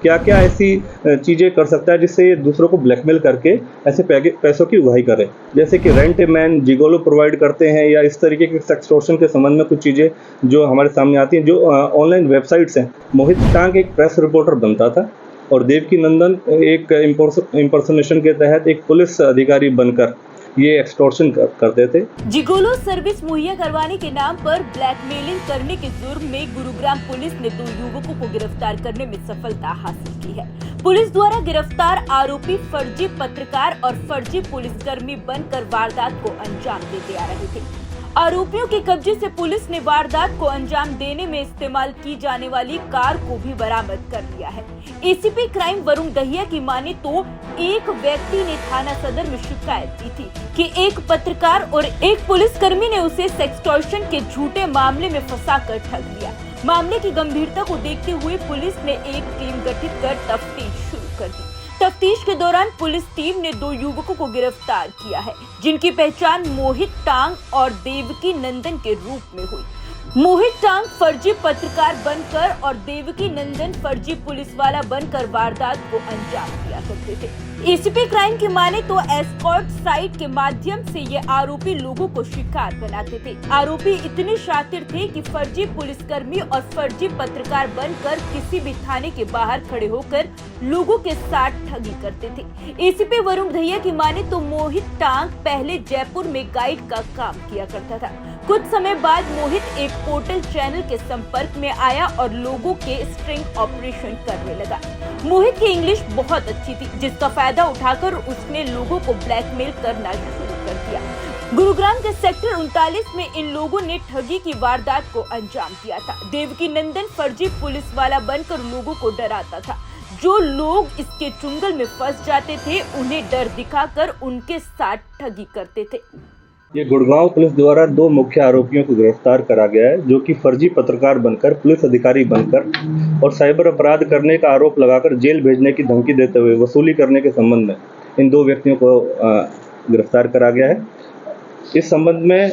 क्या क्या ऐसी चीज़ें कर सकता है जिससे ये दूसरों को ब्लैकमेल करके ऐसे पैसों की उगाही करे, जैसे कि rent a man, gigolo provide करते हैं, या इस तरीके के सेक्सटॉर्शन के संबंध में कुछ चीज़ें जो हमारे सामने आती हैं। जो ऑनलाइन वेबसाइट्स हैं, मोहित टांग एक प्रेस रिपोर्टर बनता था और देवकी नंदन एक इम्पर्सोनेशन के तहत एक पुलिस अधिकारी बनकर ये एक्सटॉर्शन करते थे। जिगोलो सर्विस मुहैया करवाने के नाम पर ब्लैकमेलिंग करने के जुर्म में गुरुग्राम पुलिस ने 2 युवकों को गिरफ्तार करने में सफलता हासिल की है। पुलिस द्वारा गिरफ्तार आरोपी फर्जी पत्रकार और फर्जी पुलिसकर्मी बनकर वारदात को अंजाम देते आ रहे थे। आरोपियों के कब्जे से पुलिस ने वारदात को अंजाम देने में इस्तेमाल की जाने वाली कार को भी बरामद कर लिया है। एसीपी क्राइम वरुण दहिया की माने तो एक व्यक्ति ने थाना सदर में शिकायत की थी कि एक पत्रकार और एक पुलिसकर्मी ने उसे सेक्सटॉर्शन के झूठे मामले में फंसाकर ठग लिया। मामले की गंभीरता को देखते हुए पुलिस ने एक टीम गठित कर तफ्तीश शुरू कर दी। तफ्तीश के दौरान पुलिस टीम ने 2 युवकों को गिरफ्तार किया है, जिनकी पहचान मोहित टांग और देवकी नंदन के रूप में हुई। मोहित टांग फर्जी पत्रकार बनकर और देवकी नंदन फर्जी पुलिस वाला बनकर वारदात को अंजाम दिया करते थे। एसीपी क्राइम की माने तो एस्कॉर्ट साइट के माध्यम से ये आरोपी लोगों को शिकार बनाते थे। आरोपी इतने शातिर थे कि फर्जी पुलिसकर्मी और फर्जी पत्रकार बनकर किसी भी थाने के बाहर खड़े होकर लोगों के साथ ठगी करते थे। एसीपी वरुण दहिया की माने तो मोहित टांग पहले जयपुर में गाइड का काम किया करता था। कुछ समय बाद मोहित एक पोर्टल चैनल के संपर्क में आया और लोगों के स्ट्रिंग ऑपरेशन करने लगा। मोहित की इंग्लिश बहुत अच्छी थी, जिसका फायदा उठाकर उसने लोगों को ब्लैकमेल करना शुरू कर दिया। गुरुग्राम के सेक्टर 39 में इन लोगों ने ठगी की वारदात को अंजाम दिया था। देवकी नंदन फर्जी पुलिस वाला बनकर लोगों को डराता था। जो लोग इसके चुंगल में फंस जाते थे, उन्हें डर दिखाकर उनके साथ ठगी करते थे। ये गुड़गांव पुलिस द्वारा 2 मुख्य आरोपियों को गिरफ्तार करा गया है, जो कि फर्जी पत्रकार बनकर, पुलिस अधिकारी बनकर और साइबर अपराध करने का आरोप लगाकर जेल भेजने की धमकी देते हुए वसूली करने के संबंध में इन 2 व्यक्तियों को गिरफ्तार करा गया है। इस संबंध में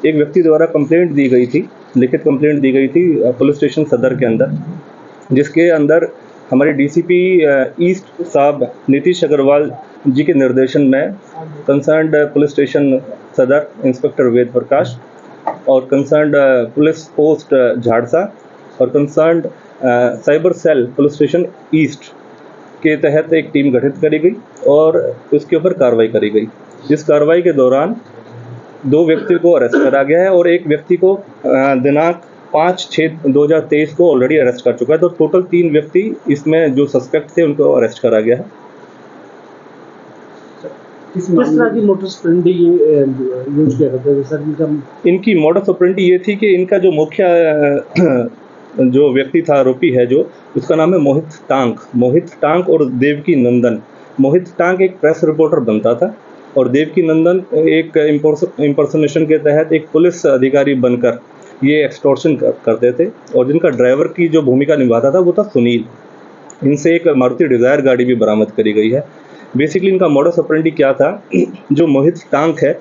एक व्यक्ति द्वारा कंप्लेंट दी गई थी, लिखित कंप्लेंट दी गई थी पुलिस स्टेशन सदर के अंदर, जिसके अंदर हमारे डीसीपी ईस्ट साहब नीतीश अग्रवाल जी के निर्देशन में concerned police station Sadar inspector Ved Prakash और कंसर्न्ड पुलिस पोस्ट झाड़सा और concerned cyber cell police station east के तहत एक टीम गठित करी गई और उसके ऊपर कार्रवाई करी गई। जिस कार्रवाई के दौरान 2 व्यक्ति को अरेस्ट करा गया है और एक व्यक्ति को दिनांक 5/6/2023 को ऑलरेडी अरेस्ट कर चुका है। तो टोटल 3 व्यक्ति इसमें जो सस्पेक्ट थे उनको अरेस्ट करा गया है। किस तरह की मोडस ऑपरेंडी यूज किया करते थे सर? इनकी मोडस ऑपरेंडी ये थी कि इनका जो मुख्य जो व्यक्ति था, आरोपी है जो, उसका नाम है मोहित टांग और देवकी नंदन। मोहित टांग एक प्रेस रिपोर्टर बनता था और देवकी नंदन एक इम्पर्सोनेशन के तहत एक पुलिस अधिकारी बनकर ये एक्सटॉर्शन करते थे और जिनका ड्राइवर की जो भूमिका निभाता था वो था सुनील। इनसे एक मारुति डिजायर गाड़ी भी बरामद करी गई है। बेसिकली इनका मॉडस ऑपरेंडी क्या था, जो मोहित टांग है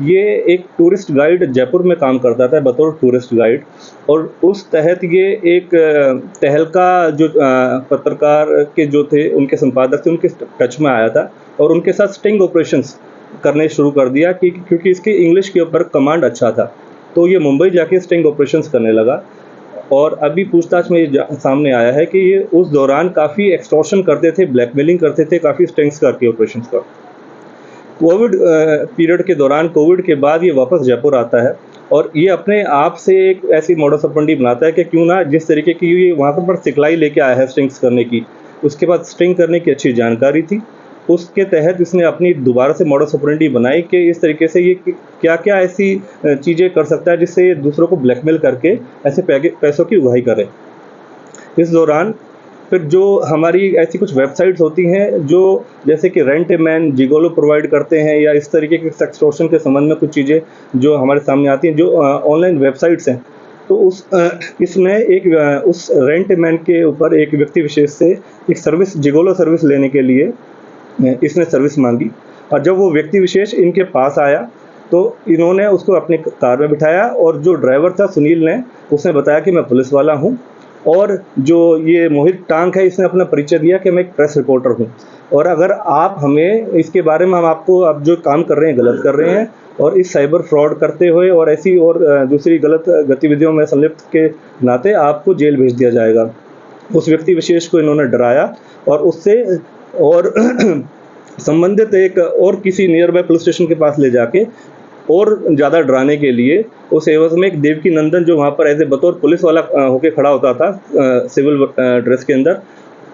ये एक टूरिस्ट गाइड जयपुर में काम करता था बतौर टूरिस्ट गाइड, और उस तहत ये एक तहलका जो पत्रकार के जो थे उनके संपादक थे उनके टच में आया था और उनके साथ स्टिंग ऑपरेशंस करने शुरू कर दिया क्योंकि इसके इंग्लिश के ऊपर कमांड अच्छा था। तो ये मुंबई जाके स्टिंग ऑपरेशंस करने लगा और अभी पूछताछ में ये सामने आया है कि ये उस दौरान काफ़ी एक्सटॉर्शन करते थे, ब्लैकमेलिंग करते थे, काफ़ी स्टिंग्स करके ऑपरेशंस का। कोविड पीरियड के दौरान, कोविड के बाद ये वापस जयपुर आता है और ये अपने आप से एक ऐसी मॉडस ऑपरेंडी बनाता है कि क्यों ना जिस तरीके की ये वहाँ पर सिखलाई लेके आया है स्टिंग्स करने की, उसके बाद स्टिंग करने की अच्छी जानकारी थी, उसके तहत इसने अपनी दोबारा से मॉडस ऑपरेंडी बनाई कि इस तरीके से ये क्या क्या ऐसी चीज़ें कर सकता है जिससे ये दूसरों को ब्लैकमेल करके ऐसे पैसों की उगाही करे। इस दौरान फिर जो हमारी ऐसी कुछ वेबसाइट्स होती हैं जो जैसे कि rent a man, gigolo provide करते हैं, या इस तरीके के सेक्सटॉर्शन के संबंध में कुछ चीज़ें जो हमारे सामने आती हैं, जो ऑनलाइन वेबसाइट्स हैं, तो इसमें उस रेंट ए मैन के ऊपर एक व्यक्ति विशेष से एक सर्विस, जिगोलो सर्विस लेने के लिए इसने सर्विस मांगी और जब वो व्यक्ति विशेष इनके पास आया तो इन्होंने उसको अपनी कार में बिठाया और जो ड्राइवर था सुनील ने, उसने बताया कि मैं पुलिस वाला हूँ और जो ये मोहित टांक है, इसने अपना परिचय दिया कि मैं एक प्रेस रिपोर्टर हूँ, और अगर आप हमें इसके बारे में, हम आपको अब जो काम कर रहे हैं गलत कर रहे हैं, और इस साइबर फ्रॉड करते हुए और ऐसी और दूसरी गलत गतिविधियों में संलिप्त के नाते आपको जेल भेज दिया जाएगा। उस व्यक्ति विशेष को इन्होंने डराया और उससे और संबंधित एक और किसी नियर बाय पुलिस स्टेशन के पास ले जाके और ज़्यादा डराने के लिए उस एवज में एक देवकी नंदन, जो वहाँ पर ऐसे बतौर पुलिस वाला होके खड़ा होता था सिविल ड्रेस के अंदर,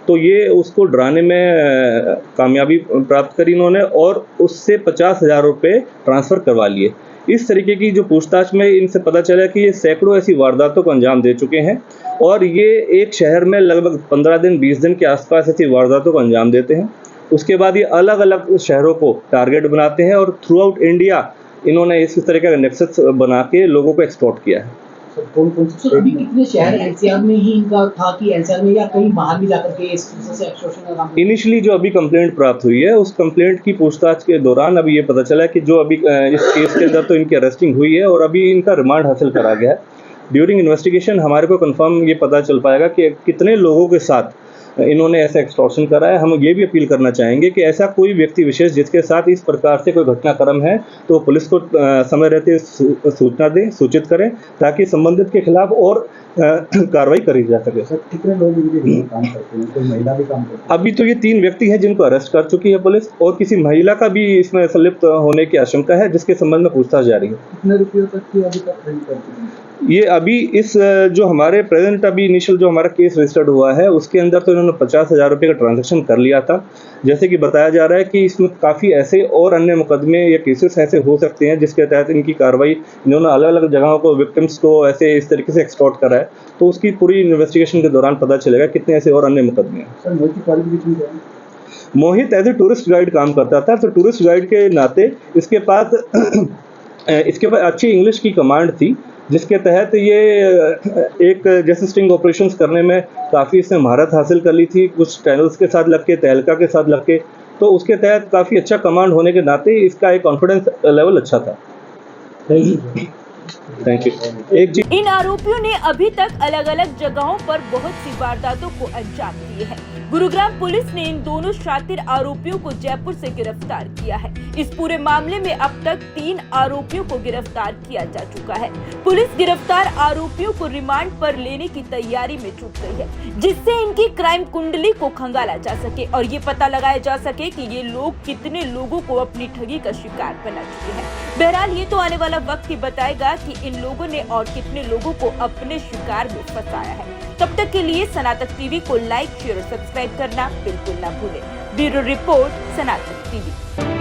तो ये उसको डराने में कामयाबी प्राप्त करी इन्होंने और उससे 50,000 रुपये ट्रांसफ़र करवा लिए। इस तरीके की जो पूछताछ में इनसे पता चला कि ये सैकड़ों ऐसी वारदातों को अंजाम दे चुके हैं और ये एक शहर में लगभग 15 दिन 20 दिन के आसपास ऐसी वारदातों को अंजाम देते हैं। उसके बाद ये अलग अलग शहरों को टारगेट बनाते हैं और थ्रू आउट इंडिया इन्होंने इस तरह का नेक्सस बना के लोगों को एक्सप्लॉइट किया है। सर अभी कितने शहर एनसीआर में ही इनका था कि एनसीआर में या कहीं बाहर भी जाकर के इस तरह से एक्सटॉर्शन का काम? इनिशियली जो अभी कंप्लेंट प्राप्त हुई है, उस कंप्लेंट की पूछताछ के दौरान अभी ये पता चला कि जो अभी इस केस के अंदर तो इनकी अरेस्टिंग हुई है और अभी इनका रिमांड हासिल करा गया है। ड्यूरिंग इन्वेस्टिगेशन हमारे को कंफर्म ये पता चल पाएगा कि कितने लोगों के साथ इन्होंने ऐसा एक्सटॉर्शन करा है। हम ये भी अपील करना चाहेंगे कि ऐसा कोई व्यक्ति विशेष जिसके साथ इस प्रकार से कोई घटनाक्रम है तो पुलिस को समय रहते सूचना दें, सूचित करें, ताकि संबंधित के खिलाफ और कार्रवाई करी जा सके। सर कितने लोग इनके काम करते हैं, कोई महिला भी काम करती है? अभी तो ये 3 व्यक्ति हैं जिनको अरेस्ट कर चुकी है पुलिस और किसी महिला का भी इसमें संलिप्त होने की आशंका है, जिसके संबंध में पूछताछ जारी है। कितने रुपयों तक की अभी तक ट्रेन करती है? ये अभी इस जो हमारे प्रेजेंट अभी इनिशियल जो हमारा केस रजिस्टर्ड हुआ है उसके अंदर तो इन्होंने 50,000 रुपये का ट्रांजैक्शन कर लिया था। जैसे कि बताया जा रहा है कि इसमें काफ़ी ऐसे और अन्य मुकदमे या केसेस ऐसे हो सकते हैं जिसके तहत इनकी कार्रवाई, इन्होंने अलग अलग जगहों को विक्टिम्स को ऐसे इस तरीके से एक्सटॉर्ट करा है, तो उसकी पूरी इन्वेस्टिगेशन के दौरान पता चलेगा कितने ऐसे और अन्य मुकदमे हैं। सर मोहित की क्वालिफिकेशन क्या है? मोहित एज ए टूरिस्ट गाइड काम करता था, तो टूरिस्ट गाइड के नाते इसके पास अच्छी इंग्लिश की कमांड थी, जिसके तहत ये एक जैसे स्टिंग ऑपरेशंस करने में काफ़ी इसने महारत हासिल कर ली थी, कुछ चैनल्स के साथ लग के, तहलका के साथ लग के, तो उसके तहत काफ़ी अच्छा कमांड होने के नाते इसका एक कॉन्फिडेंस लेवल अच्छा था। Thank you. इन आरोपियों ने अभी तक अलग अलग जगहों पर बहुत सी वारदातों को अंजाम दिए हैं। गुरुग्राम पुलिस ने इन दोनों शातिर आरोपियों को जयपुर से गिरफ्तार किया है। इस पूरे मामले में अब तक 3 आरोपियों को गिरफ्तार किया जा चुका है। पुलिस गिरफ्तार आरोपियों को रिमांड पर लेने की तैयारी में जुट गई है, जिससे इनकी क्राइम कुंडली को खंगाला जा सके और ये पता लगाया जा सके कि ये लोग कितने लोगों को अपनी ठगी का शिकार बना चुके हैं। बहरहाल ये तो आने वाला वक्त ही बताएगा कि इन लोगों ने और कितने लोगों को अपने शिकार में फंसाया है। तब तक के लिए सनातन टीवी को लाइक, शेयर और सब्सक्राइब करना बिल्कुल ना भूलें। ब्यूरो रिपोर्ट, सनातन टीवी।